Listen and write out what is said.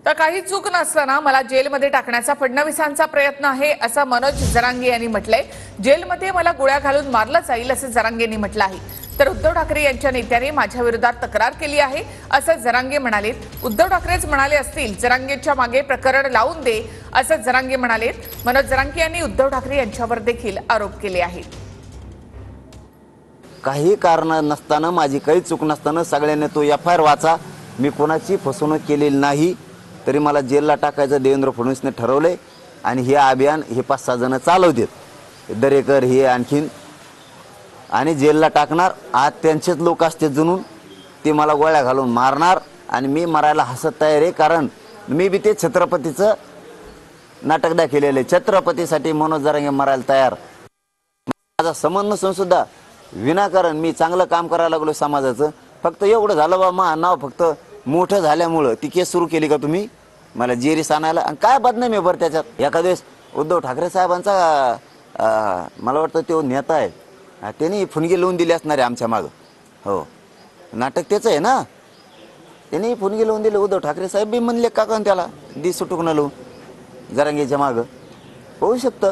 तर काही चूक नसताना मला जेलमध्ये टाकण्याचा फडणवीसांचा प्रयत्न आहे असं मनोज जरांगे यांनी म्हटलंय। जेलमध्ये मला गोळ्या घालून मारलं जाईल असं जरांगेंनी म्हटलं आहे। तर उद्धव ठाकरे यांच्या नेत्याने माझ्या विरोधात तक्रार केली आहे असं जरांगे म्हणालेत। उद्धव ठाकरेच म्हणाले असतील जरांगेंच्या मागे प्रकरण लावून दे असं जरांगे म्हणालेत। मनोज जरांगे यांनी उद्धव ठाकरे यांच्यावर देखील आरोप केले आहेत। काही कारण नसताना माझी काही चूक नसताना सगळ्यांनी तो एफ.आय.आर वाचा। मी कोणाची फसवणूक केलेली नाही, तरी मला जेलला टाकायचं देवेंद्र फडणवीसने ठरवले आणि हे अभियान हे 5-6 जण चालवतात। दरेकर हे आणखीन आणि जेलला टाकणार। आज त्यांचेच लोक असते जुनून ते मला गोळ्या घालून मारणार आणि मी मरायला हसत तयार आहे, कारण मी बी ते छत्रपतीचं नाटक दाखवलेलं आहे। छत्रपतीसाठी मनोज जरांगे मरायला तयार। माझा संबंध नसून सुद्धा विनाकारण मी चांगलं काम करायला लागलो समाजाचं। फक्त एवढं झालं बा मा नाव फक्त मोठं झाल्यामुळं ती केस सुरू केली का तुम्ही मला जेरीस आणायला? आणि काय बदनामी आहे बरं त्याच्यात? एखाद्या वेळेस उद्धव ठाकरे साहेबांचा मला वाटतं तो नेता आहे, त्यांनी फुनगी लावून दिली असणार आहे आमच्या मागं। हो, नाटक त्याचं आहे ना, त्यांनी फुनगी लावून दिले। उद्धव ठाकरे साहेब बी म्हणले का त्याला दी सुटूक न लावून जरांगेच्या मागं होऊ शकतं।